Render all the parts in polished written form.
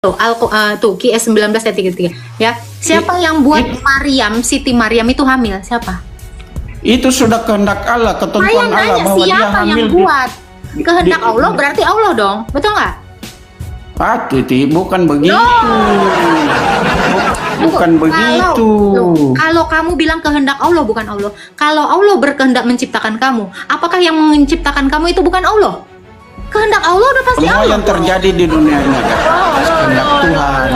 Tuh, tuh QS 19 ayat 33 ya. Siapa yang buat Maryam, Siti Maryam itu hamil? Siapa? Itu sudah kehendak Allah, ketentuan Saya Allah nanya bahwa dia siapa hamil. yang buat? Kehendak Allah berarti Allah dong, betul nggak? Titi, bukan begitu. Bukan begitu. Kalau kamu bilang kehendak Allah bukan Allah, kalau Allah berkehendak menciptakan kamu, apakah yang menciptakan kamu itu bukan Allah? Kehendak Allah udah pasti Semua Allah. yang terjadi di dunia ini atas kehendak Tuhan.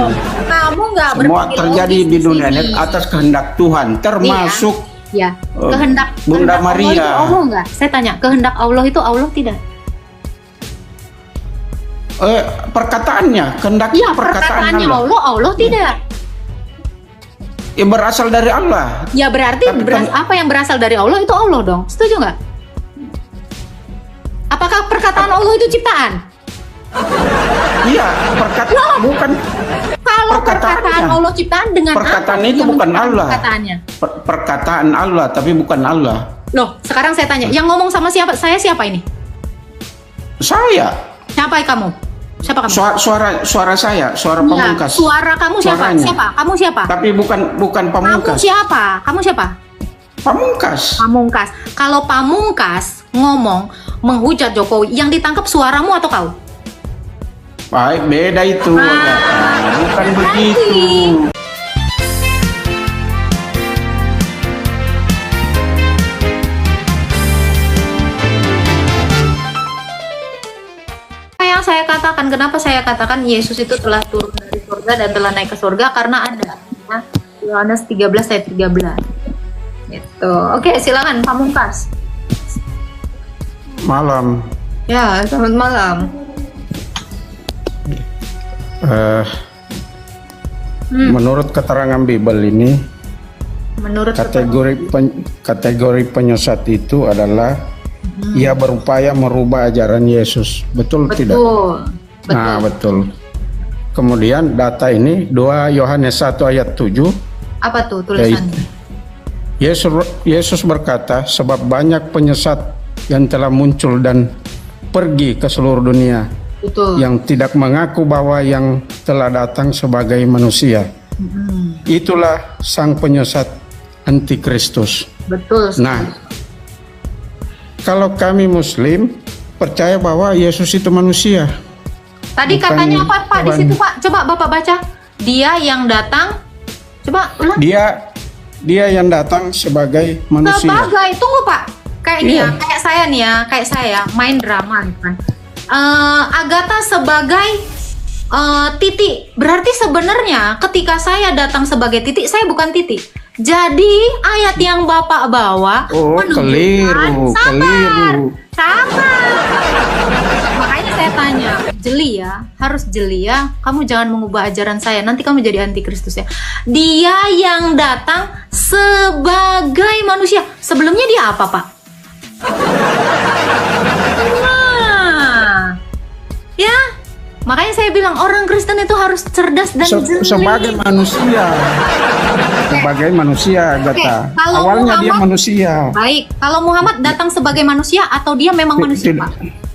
Kamu nggak Semua berpikir terjadi logis di dunia sini. ini atas kehendak Tuhan, termasuk Ya, kehendak Bunda kehendak Allah Maria. itu Allah nggak? Saya tanya, kehendak Allah itu Allah tidak? perkataannya, kehendak Iya, perkataan perkataannya Allah. Allah tidak. Ya, berasal dari Allah. Ya berarti Tapi apa yang berasal dari Allah itu Allah dong. Setuju nggak? Apakah perkataan Allah itu ciptaan? Iya, bukan Kalau perkataan perkataannya. Allah ciptaan dengan Perkataan apa itu yang bukan menciptakan Allah. Perkataannya. Perkataan Allah, tapi bukan Allah. Loh, sekarang saya tanya, yang ngomong sama siapa? Saya siapa ini? Saya, Siapa kamu? Siapa kamu? suara saya, suara Iya, pamungkas. suara kamu siapa? Suaranya. Siapa? Kamu siapa? Tapi bukan Kamu pamungkas. siapa? Kamu siapa? Pamungkas. Pamungkas. Kalau Pamungkas ngomong menghujat Jokowi, yang ditangkap suaramu atau kau? Baik, beda itu. Bukan begitu. Apa yang saya katakan? Kenapa saya katakan Yesus itu telah turun dari surga dan telah naik ke surga? Karena ada ya, Yohanes 13 ayat 13. Gitu. Oke, silakan Pamungkas. Malam. Ya, selamat malam. Menurut keterangan Bible ini, Menurut kategori penyesat itu adalah ia berupaya merubah ajaran Yesus. Betul tidak? betul. Nah, betul. Kemudian data ini 2 Yohanes 1 ayat 7. Apa tuh tulisannya? Yesus berkata, sebab banyak penyesat yang telah muncul dan pergi ke seluruh dunia, Betul. yang tidak mengaku bahwa yang telah datang sebagai manusia. Itulah sang penyesat antikristus. Betul. Nah, kalau kami Muslim percaya bahwa Yesus itu manusia. Tadi bukan katanya apa Pak di Tuhan. situ Pak? Coba Bapak baca. Dia yang datang. Coba ulang. Dia yang datang sebagai manusia. Sebagai, tunggu Pak. Kayak ini ya, Iya. kayak saya main drama gitu kan. Agatha sebagai titik. Berarti sebenarnya ketika saya datang sebagai titik, saya bukan titik. Jadi ayat yang Bapak bawa menunjukkan keliru. Sabar. Makanya saya tanya, jeli ya, harus jeli ya. Kamu jangan mengubah ajaran saya, nanti kamu jadi antikristus ya. Dia yang datang sebagai manusia. Sebelumnya dia apa, Pak? Nah, ya. Makanya saya bilang orang Kristen itu harus cerdas dan jeli. Sebagai manusia. Sebagai manusia, Agatha. kalau Awalnya dia Muhammad- manusia. Baik, kalau Muhammad datang sebagai manusia atau dia memang manusia, Pak?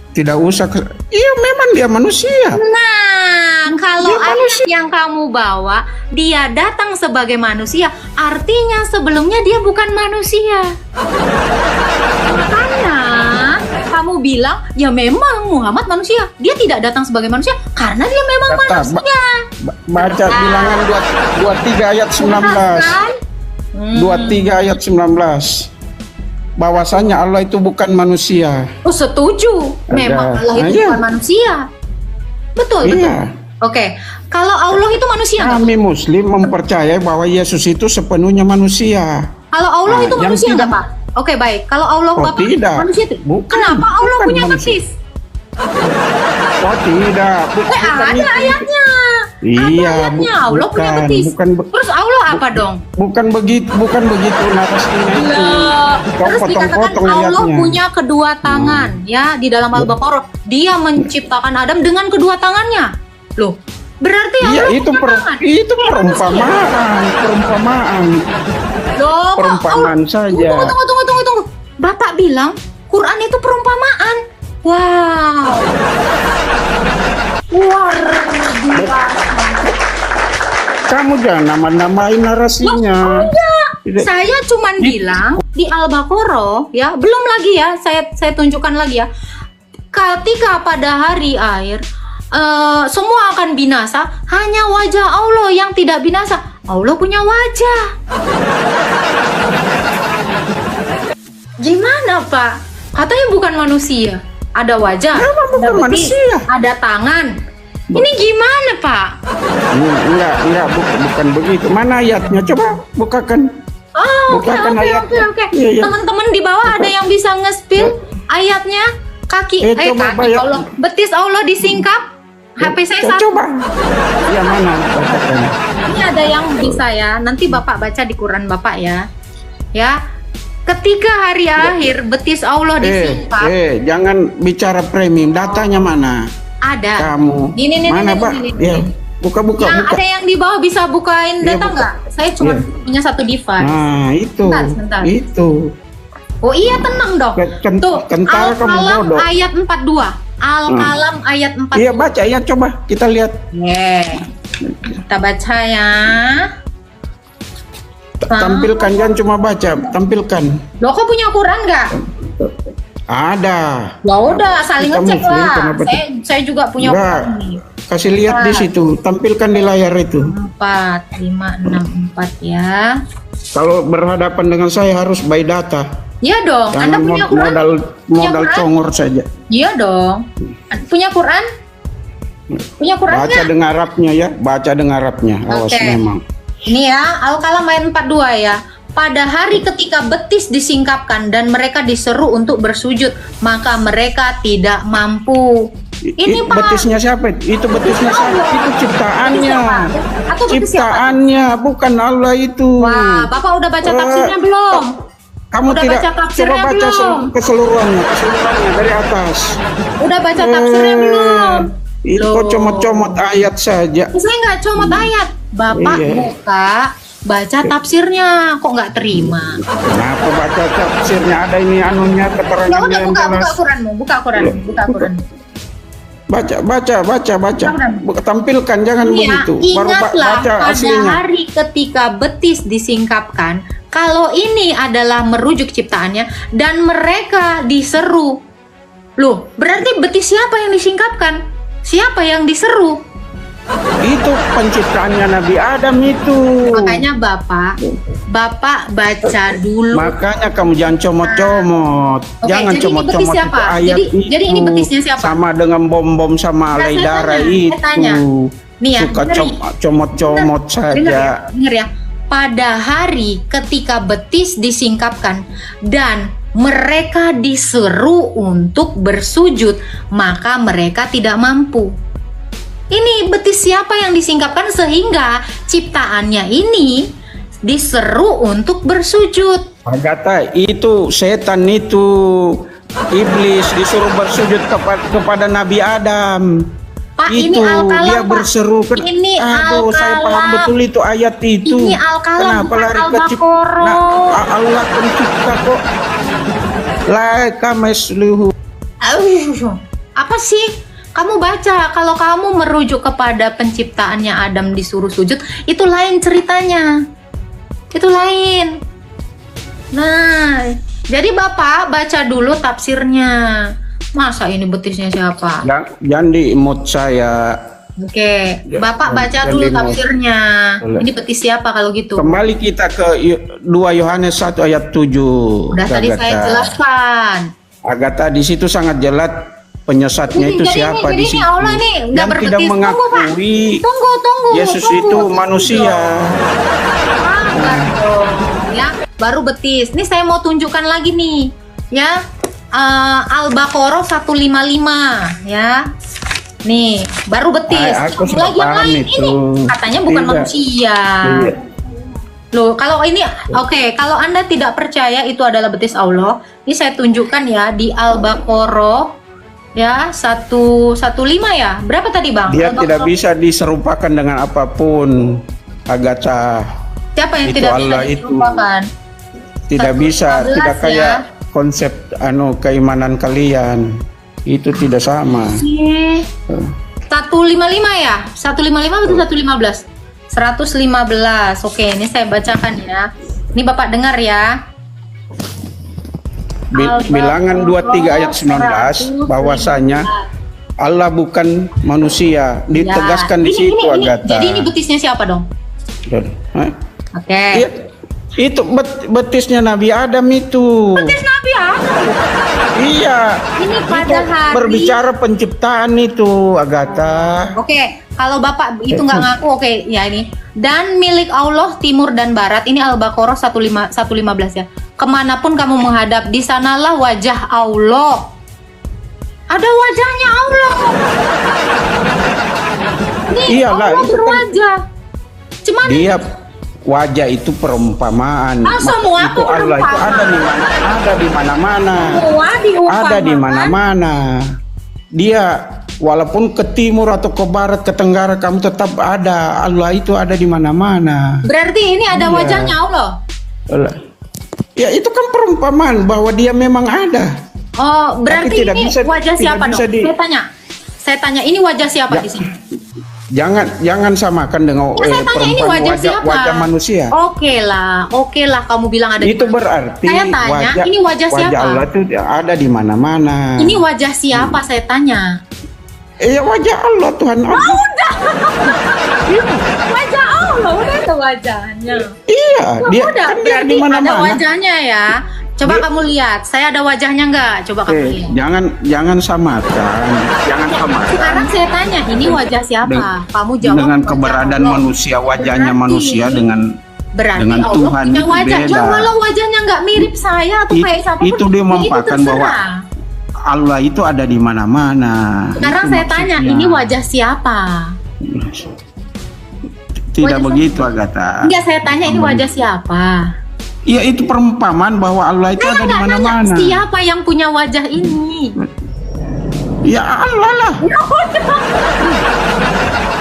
Tidak usah. Iya, memang dia manusia. Nah, kalau Dia ayat yang kamu bawa, dia datang sebagai manusia, artinya sebelumnya dia bukan manusia. Makanya kamu bilang, ya memang Muhammad manusia. Dia tidak datang sebagai manusia karena dia memang Kata, manusia. Baca bilangan 23 ayat 19. Kan? 23 ayat 19. Bahwasanya Allah itu bukan manusia. Oh, setuju. Memang Ada. Allah itu Iya. bukan manusia. Betul, betul. Iya. Oke, kalau Allah itu manusia nggak? Kami Muslim mempercayai bahwa Yesus itu sepenuhnya manusia. Kalau Allah Nah, itu yang manusia nggak, tidak- Pak? Oke, baik. Kalau Allah Oh, Bapak tidak. manusia itu. Bukan. Kenapa Allah Bukan punya manusia. betis? Oh tidak, Ada itu. ayatnya. Iya, Ada ayatnya. Allah punya bukan, betis. bukan, Terus Allah apa dong? bukan begitu narasinya itu. Kau Terus dikatakan potong-potong Allah ayatnya. punya kedua tangan, ya di dalam Al-Baqarah. Dia menciptakan Adam dengan kedua tangannya. Loh, berarti Iya, Allah itu punya tangan. itu perumpamaan Loh, kok perumpamaan Allah- saja. Tunggu. Bapak bilang Quran itu perumpamaan. Wow. Luar biasa. Kamu jangan nama-namain narasinya. Tidak. Saya cuman bilang di Al-Baqarah ya, belum lagi ya, saya tunjukkan lagi ya. Ketika pada hari akhir semua akan binasa, hanya wajah Allah yang tidak binasa. Allah punya wajah. Gimana Pak? Katanya bukan manusia. Ada wajah, Memang bukan ada betis, manusia. ada tangan. Ini gimana Pak? Enggak, bukan begitu. Mana ayatnya? Coba bukakan. Oh, oke. Bukakan ayatnya. Iya, iya. Teman-teman di bawah ada yang bisa nge-spill ayatnya? Kaki, coba kaki bayar. Allah, betis Allah disingkap. HP saya satu. Coba. Ya mana? Bukakan. Ini ada yang bisa ya. Nanti Bapak baca di Quran Bapak ya. Ya. Ketika hari akhir betis Allah disingkap. Jangan bicara premium. Datanya mana? Ada. Kamu. Ini, mana, Pak? Ya. Buka. Ada yang di bawah bisa bukain Iya, data buka. nggak? Saya cuma Iya. punya satu device. Nah, itu. Sebentar. Itu. Oh iya, tenang dong. Tuh, Kentara kamu Al-Qalam bodoh. ayat 42. Al-Qalam ayat 42. Iya, baca ya, coba kita lihat. Kita baca ya. Tampilkan, jangan cuma baca, tampilkan. Lo kok punya Quran nggak? Ada. Ya udah, saling Kita ngecek Muslim, lah. kenapa Saya juga punya Enggak. Quran nih. Kasih lihat di situ, tampilkan di layar itu. 4, 5, 6, 4 ya. Kalau berhadapan dengan saya harus by data. Iya dong. Anda Jangan punya Quran? modal Quran? congor saja. Iya dong. Punya Quran? Punya Quran Baca nggak? dengan Arabnya ya, baca dengan Arabnya. Awas Oke. memang. Ini ya, Al-Qalam ayat 42 ya. Pada hari ketika betis disingkapkan dan mereka diseru untuk bersujud, maka mereka tidak mampu. Ini Pak. Betisnya siapa? Itu betisnya siapa? Itu ciptaannya. Atau betis siapa? Ciptaannya, bukan Allah itu. Wah, Bapak udah baca tafsirnya Eh, belum? Kamu Udah tidak baca tafsirnya coba baca belum? keseluruhannya dari atas. Udah baca tafsirnya belum? Itu Loh. kok comot-comot ayat saja. Saya nggak comot ayat. Bapak Iya. buka, baca tafsirnya. Kok nggak terima? Kenapa baca tafsirnya? Ada ini anunya Ya keterangan udah yang buka jelas. Quranmu, buka Quran. Baca. Tampilkan, jangan Iya, begitu. Baru ingatlah baca pada aslinya. hari ketika betis disingkapkan. Kalau ini adalah merujuk ciptaannya dan mereka diseru. Loh, berarti betis siapa yang disingkapkan? Siapa yang diseru? Itu penciptaannya Nabi Adam itu. Makanya Bapak baca dulu. Makanya kamu jangan comot-comot. Oke, Jangan jadi ini comot-comot betis itu siapa? ayat Jadi ini betisnya siapa? Sama dengan bom-bom sama Nah, alai saya darah tanya, itu. saya tanya. Nih ya, Suka dengerin. comot-comot saja. Dengar ya. Pada hari ketika betis disingkapkan dan mereka diseru untuk bersujud, maka mereka tidak mampu. Ini betis siapa yang disingkapkan sehingga ciptaannya ini diseru untuk bersujud? Agatha, itu setan itu. Iblis disuruh bersujud kepada Nabi Adam. Pak, Itu ini Al-Qalam, dia Pak. berseru ke. Ini Aduh, saya paham Al-Qalam. betul itu ayat itu. Ini Al-Qalam, Kenapa bukan lari ke Al-Baqarah. Allah pencipta kok. Laika mesluhu. Apa sih? Kamu baca, kalau kamu merujuk kepada penciptaannya Adam disuruh sujud, itu lain ceritanya. Itu lain. Nah, jadi Bapak baca dulu tafsirnya. Masa ini betisnya siapa? Jangan di mood saya. Oke, Bapak baca jangan dulu di-mute. tafsirnya. Boleh. Ini betis siapa kalau gitu? Kembali kita ke 2 Yohanes 1 ayat 7. Udah tadi saya jelaskan. Agatha, di situ sangat jelas penyesatnya itu siapa jadi di ini situ. Allah ini nggak Yang berbetis. tidak Tunggu, Pak. mengakui Tunggu. Yesus tunggu. itu manusia. Sabar dong, ya. Baru betis. Nih saya mau tunjukkan lagi nih, ya. Al-Baqarah 155, ya. Nih, baru betis. Aku Lagi sudah yang paham lain itu. ini katanya bukan Tidak. manusia. Iya. Loh, kalau ini oke, kalau Anda tidak percaya itu adalah betis Allah, ini saya tunjukkan ya di Al-Baqarah ya 115 ya. Berapa tadi, Bang? Dia Al-Baqarah. tidak bisa diserupakan dengan apapun. Agatha, Siapa yang itu tidak Allah bisa itu. dilupakan? tidak bisa, 115 tidak ya. kayak konsep keimanan kalian. Itu tidak sama. Ih, 155 ya? 155 atau 115? 115. Oke, ini saya bacakan ya. Ini Bapak dengar ya. Bilangan 23 ayat 19 bahwasanya Allah bukan manusia. Ditegaskan di situ Agatha. Jadi ini betisnya siapa dong? Hah? Oke. Iya, itu betisnya Nabi Adam itu. Betis Nabi Adam. Iya. Ini pada Itu hari. berbicara penciptaan itu Agatha. Oke, kalau Bapak itu nggak ngaku, oke, ya ini. Dan milik Allah timur dan barat, ini Al-Baqarah 115 ya. Kemanapun kamu menghadap, di sanalah wajah Allah. Ada wajahnya Allah. Nih, Iyalah, Allah itu kan berwajah. Cuman dia wajah itu perumpamaan. semua Itu Allah itu ada di mana? Ada di mana-mana. semua diumpamakan. Ada di mana-mana. Dia walaupun ke timur atau ke barat, ke tenggara, kamu tetap ada. Allah itu ada di mana-mana. Berarti ini ada Iya. wajahnya Allah. Ya itu kan perumpamaan bahwa dia memang ada. Oh, berarti tidak ini bisa- wajah tidak siapa bisa dong? Saya tanya, ini wajah siapa Ya. di sini? Jangan samakan dengan Saya tanya ini perempuan wajah siapa? wajah manusia. Oke lah, kamu bilang ada. Itu di mana. berarti Saya tanya, ini wajah siapa? Allah itu ada di mana-mana. Ini wajah siapa? Saya tanya. Ya wajah Allah Tuhan Allah. Wajah Allah, udah ada wajahnya. Iya, dia Udah, kan dia berarti di ada mana-mana. wajahnya ya. Coba kamu lihat, saya ada wajahnya nggak? Coba kamu lihat. Jangan samakan. Jangan samakan. Sekarang saya tanya, ini wajah siapa? Kamu jawab. Dengan wajah keberadaan Allah. manusia, wajahnya Berarti- manusia dengan Berarti dengan Allah Tuhan punya itu wajah. beda. Ya walau wajahnya nggak mirip saya atau kayak siapa Itu dia mempakan bahwa Allah itu ada di mana-mana. Sekarang Itu saya tanya, maksudnya. ini wajah siapa? Tidak wajah begitu Agatha. Enggak, saya tanya ini wajah siapa? Iya itu perumpamaan bahwa Allah itu ada di Nggak nanya, mana-mana. siapa yang punya wajah ini? Ya Allah lah.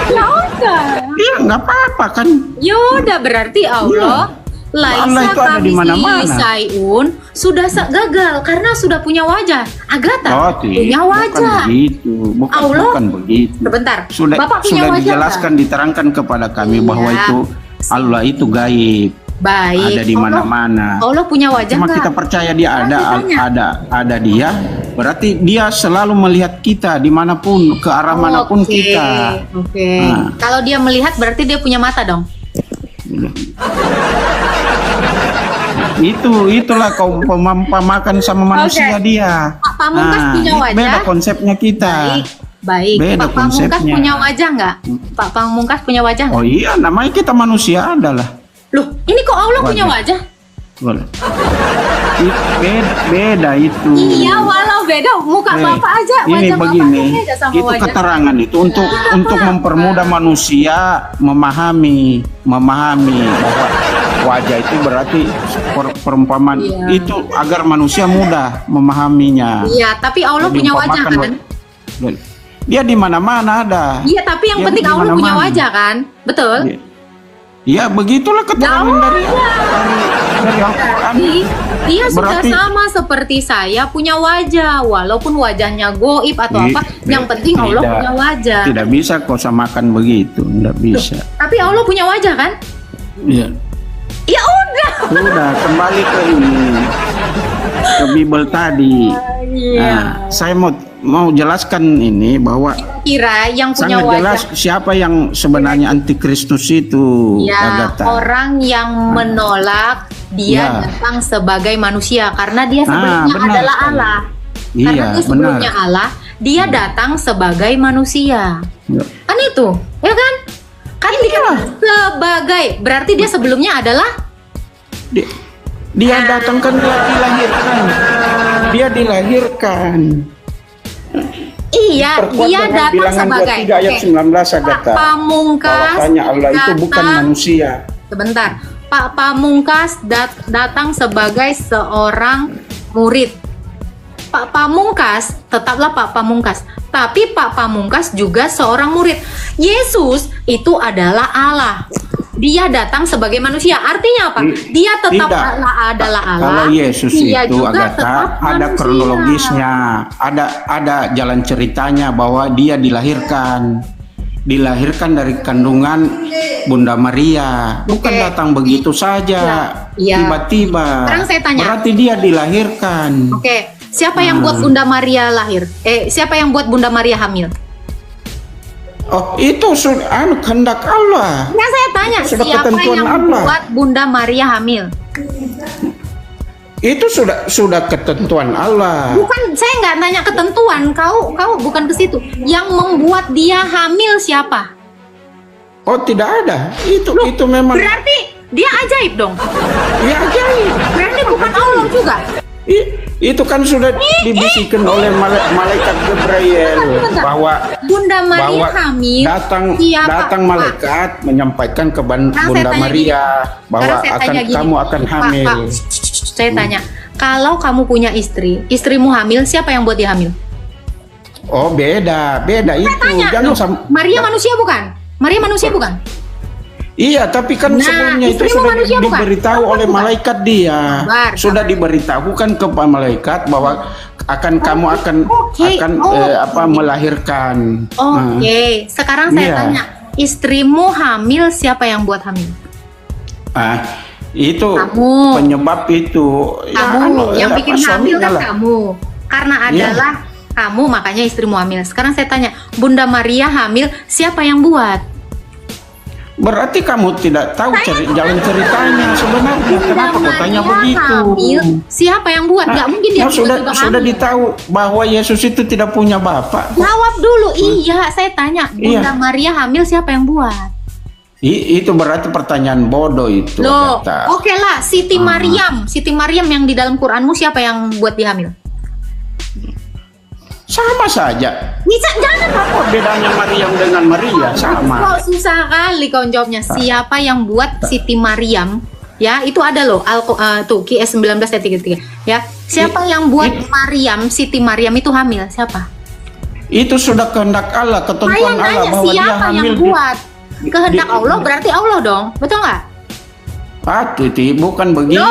Ya udah. Iya nggak apa-apa kan. Ya udah, berarti Allah Allah Laisa itu ada di mana-mana. Sayun sudah gagal karena sudah punya wajah. Agatha Oh, punya wajah. Bukan begitu. Allah. Bukan begitu. Sebentar. Sudah Bapak punya sudah wajah dijelaskan, diterangkan kepada kami Iya. bahwa itu Allah itu gaib, Baik. ada di mana-mana. Allah punya wajah Cuma nggak? kita percaya dia Sekarang saya ada dia, berarti dia selalu melihat kita dimanapun, ke arah manapun Oke, kita. Oke. Nah. Kalau dia melihat berarti dia punya mata dong. Itulah kau pemakan sama manusia Oke. dia. Pak Pamungkas punya wajah? Beda konsepnya kita. Baik. Beda Pak Pamungkas konsepnya. punya wajah nggak? Pak Pamungkas punya wajah nggak? Oh iya, namanya kita manusia adalah. Loh, ini kok Allah punya wajah? Boleh. Beda itu. Iya, walau beda muka Bapak aja, Ini wajah begini, Bapak beda sama itu wajah. keterangan itu untuk mempermudah manusia memahami bahwa wajah itu berarti perumpamaan Iya. itu agar manusia mudah memahaminya. Iya, tapi Allah punya wajah Diumpamakan kan? Dia di mana-mana ada. Iya, tapi yang Dia penting di Allah punya mana-mana. wajah kan? Betul? Ya begitulah keterangan dari Al-Quran. Dia sudah Berarti- sama seperti saya punya wajah, walaupun wajahnya goib atau apa, yang penting Allah Tidak. punya wajah. Tidak bisa kau samakan begitu, tidak bisa. Tapi Allah punya wajah kan? Iya. Ya udah. Sudah kembali ke ini, ke Bible tadi. Iya. Nah, saya mau jelaskan ini bahwa Kira yang punya sangat wajah. jelas siapa yang sebenarnya antikristus itu, Ya, Agatha. orang yang menolak dia Ya. datang sebagai manusia karena dia sebenarnya benar adalah sekali. Allah. Karena Iya, dia sebelumnya benar. Allah, dia datang sebagai manusia. Ya. Kan itu, ya kan? Kan dikatakan sebagai, berarti dia sebelumnya adalah Dia datang kan dia dilahirkan. Dia dilahirkan. iya, Perkuat dia dengan datang bilangan sebagai 23 ayat 19 Agatha. Pamungkas. Bahwasanya Allah itu bukan datang- manusia. Sebentar, Pak Pamungkas datang sebagai seorang murid. Pak Pamungkas tetaplah Pak Pamungkas, tapi Pak Pamungkas juga seorang murid. Yesus itu adalah Allah. dia datang sebagai manusia. Artinya apa? Dia tetap Tidak. Allah adalah Allah. Kalau Yesus dia itu juga tetap Agatha ada manusia. kronologisnya, ada jalan ceritanya bahwa dia dilahirkan dari kandungan Bunda Maria, bukan Oke. datang begitu saja, Iya. tiba-tiba. Sekarang saya tanya. Berarti dia dilahirkan. Oke, siapa yang buat Bunda Maria lahir? Siapa yang buat Bunda Maria hamil? Oh, itu sudah kehendak Allah. Nah, saya tanya, Sudah siapa ketentuan yang Allah. buat Bunda Maria hamil? Itu sudah ketentuan Allah. Bukan, saya nggak nanya ketentuan. Kau bukan ke situ. Yang membuat dia hamil siapa? Oh, tidak ada. Itu memang Berarti dia ajaib dong. ya ajaib. Berarti bukan Allah juga. Itu kan sudah dibisikkan oleh malaikat Gabriel Bentar. bahwa Bunda Maria hamil. siapa? datang malaikat menyampaikan ke Sekarang saya Bunda tanya Maria bahwa Sekarang saya tanya gini, kamu akan hamil. Pak, saya tanya, kalau kamu punya istrimu hamil, siapa yang buat dia hamil? Oh, beda itu. Tanya, Maria manusia bukan? Maria manusia bukan? Iya, tapi kan Nah, sebelumnya itu istrimu sudah manusia bukan? diberitahu oleh Bukan. malaikat dia. Sabar, Sudah diberitahukan ke malaikat bahwa kamu akan Oke. melahirkan. Oke, sekarang saya Iya. tanya, istrimu hamil, siapa yang buat hamil? Itu Kamu. penyebab itu. Kamu, yang bikin hamil suaminya kan lah. kamu. Karena Iya. adalah kamu, makanya istrimu hamil. Sekarang saya tanya, Bunda Maria hamil, siapa yang buat? Berarti kamu tidak tahu jalan ceritanya sebenarnya. Kenapa kau tanya begitu? Hamil, siapa yang buat? Nggak mungkin dia sudah tiba-tiba sudah hamil. ditahu bahwa Yesus itu tidak punya bapak. Jawab dulu, iya. Saya tanya, Iya. Bunda Maria hamil, siapa yang buat? Itu berarti pertanyaan bodoh itu. Loh, Agatha. oke lah, Siti Maryam yang di dalam Quranmu, siapa yang buat dia hamil? Sama saja. Bisa, jangan. Apa bedanya Maryam dengan Maria? Sama. Kok susah kali kau jawabnya. Siapa yang buat Siti Maryam? Ya, itu ada loh. Tuh, QS 19 ayat 33. Ya, siapa yang buat Siti Maryam itu hamil? Siapa? Itu sudah kehendak Allah, Saya ketentuan Allah nanya, bahwa dia siapa hamil. yang buat? Kehendak Allah berarti Allah dong, betul nggak? Titi, bukan begitu.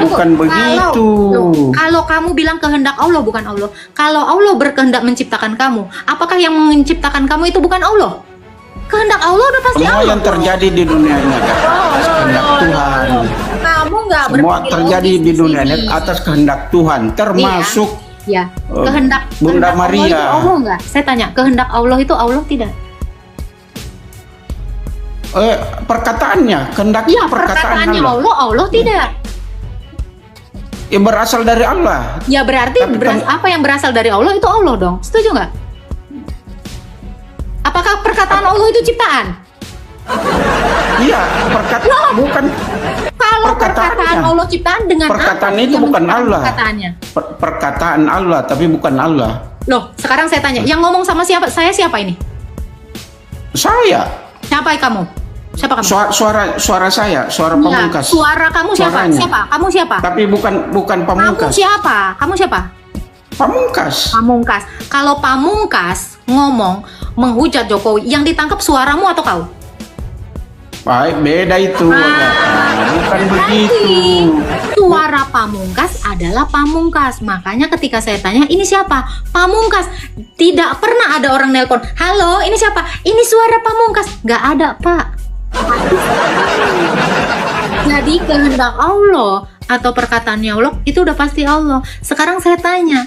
Bukan begitu. Kalau kamu bilang kehendak Allah bukan Allah, kalau Allah berkehendak menciptakan kamu, apakah yang menciptakan kamu itu bukan Allah? Kehendak Allah udah pasti Semua Allah. yang terjadi di dunia ini atas kehendak Tuhan. Kamu nggak Semua berpikir terjadi logis di dunia ini sini. atas kehendak Tuhan, termasuk Ya, kehendak Bunda kehendak Allah Maria. itu Allah nggak? Saya tanya, kehendak Allah itu Allah tidak? perkataannya, kehendak Iya, perkataan perkataannya Allah. Allah tidak. Ya, berasal dari Allah. Ya berarti Tapi apa yang berasal dari Allah itu Allah dong. Setuju nggak? Apakah perkataan Allah itu ciptaan? Iya, bukan Kalau Perkataannya. perkataan Allah ciptaan dengan Perkataan apa itu yang bukan menciptakan Allah. Perkataannya. perkataan Allah, tapi bukan Allah. Loh, sekarang saya tanya, yang ngomong sama siapa? Saya siapa ini? Saya, Siapa kamu? Siapa kamu? suara saya, suara Iya, pamungkas. suara kamu siapa? Suaranya. Siapa? Kamu siapa? Tapi bukan Kamu pamungkas. siapa? Kamu siapa? Pamungkas. Pamungkas. Kalau Pamungkas ngomong menghujat Jokowi, yang ditangkap suaramu atau kau? Baik, beda itu. Bukan begitu. Suara Pamungkas adalah Pamungkas. Makanya ketika saya tanya, ini siapa? Pamungkas. Tidak pernah ada orang nelpon, halo, ini siapa? Ini suara Pamungkas. Nggak ada, Pak. Jadi kehendak Allah atau perkataannya Allah itu udah pasti Allah. Sekarang saya tanya,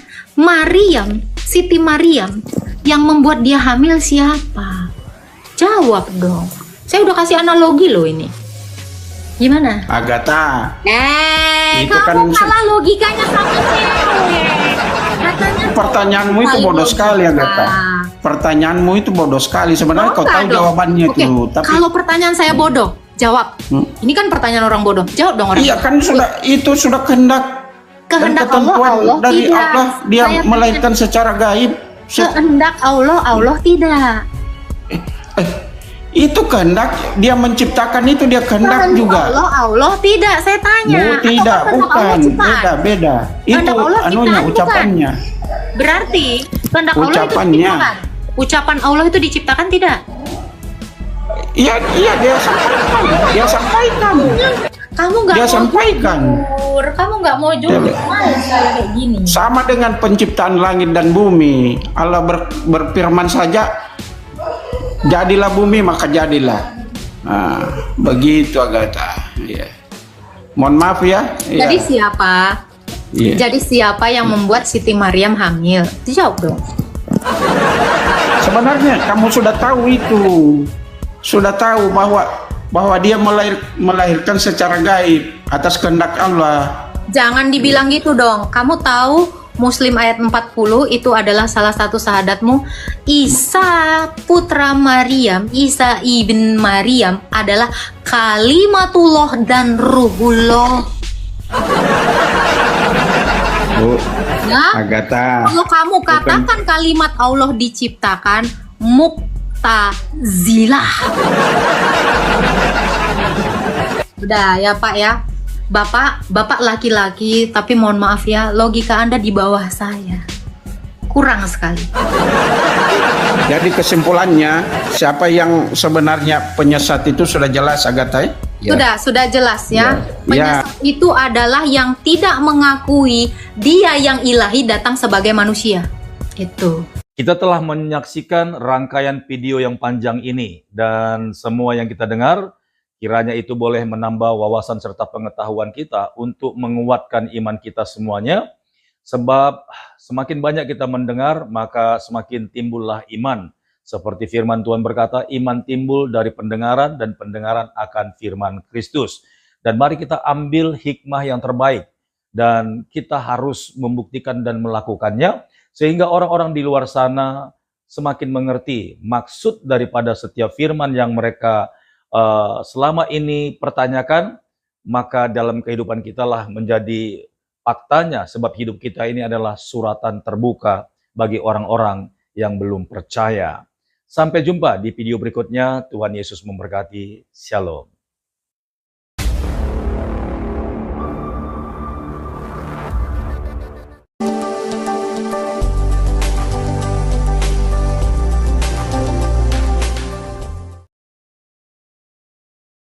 Siti Maryam yang membuat dia hamil siapa? Jawab dong. Saya udah kasih analogi loh ini. Gimana? Agatha, itu Kamu kan kalah logikanya sama cewek. Katanya pertanyaanmu itu paling bodoh sekali, logika. Agatha. Pertanyaanmu itu bodoh sekali. Sebenarnya kau Enggak tahu dong. jawabannya Oke, itu, tapi kalau pertanyaan saya bodoh, jawab. Ini kan pertanyaan orang bodoh. Jawab dong orang. iya kan sudah kehendak dan Kehendak ketentuan Allah dari tidak. Allah, dia Saya melahirkan secara gaib. Kehendak Allah tidak. Itu kehendak, dia menciptakan itu, dia kehendak Kehendak juga. Allah tidak. Saya tanya. Tidak, Atau kehendak Allah bukan, ciptaan? beda. Itu Kehendak Allah anunya, ciptaan, bukan? ucapannya. Berarti kehendak Allah itu Ucapannya. diciptakan. Ucapan Allah itu diciptakan tidak? Iya, iya, dia sampaikan. Dia sampaikan. Kamu nggak Dia mau sampaikan. jujur, kamu nggak mau jujur, males saya kayak gini. Sama dengan penciptaan langit dan bumi. Allah berfirman saja, jadilah bumi maka jadilah. Nah, begitu Agatha. Ya. Mohon maaf ya. Ya. Jadi siapa? Iya. Jadi siapa yang membuat Siti Maryam hamil? Dijawab dong. Sebenarnya kamu sudah tahu itu, sudah tahu bahwa dia melahirkan secara gaib atas kehendak Allah. Jangan dibilang gitu dong. Kamu tahu Muslim ayat 40 itu adalah salah satu sahadatmu. Isa putra Maryam, Isa ibn Maryam adalah kalimatullah dan ruhullah. Bu, Ya, Agatha. kalau kamu katakan kalimat Allah diciptakan, muktazilah. Udah ya Pak ya. Bapak laki-laki, tapi mohon maaf ya, logika Anda di bawah saya. Kurang sekali. Jadi kesimpulannya, siapa yang sebenarnya penyesat itu sudah jelas Agatha? Ya. Sudah jelas ya. Ya. Penyesat itu adalah yang tidak mengakui dia yang ilahi datang sebagai manusia. Itu. Kita telah menyaksikan rangkaian video yang panjang ini, dan semua yang kita dengar kiranya itu boleh menambah wawasan serta pengetahuan kita untuk menguatkan iman kita semuanya, sebab semakin banyak kita mendengar maka semakin timbullah iman. Seperti firman Tuhan berkata, iman timbul dari pendengaran dan pendengaran akan firman Kristus. Dan mari kita ambil hikmah yang terbaik dan kita harus membuktikan dan melakukannya sehingga orang-orang di luar sana semakin mengerti maksud daripada setiap firman yang mereka selama ini pertanyakan, maka dalam kehidupan kita lah menjadi faktanya, sebab hidup kita ini adalah suratan terbuka bagi orang-orang yang belum percaya. Sampai jumpa di video berikutnya. Tuhan Yesus memberkati. Shalom.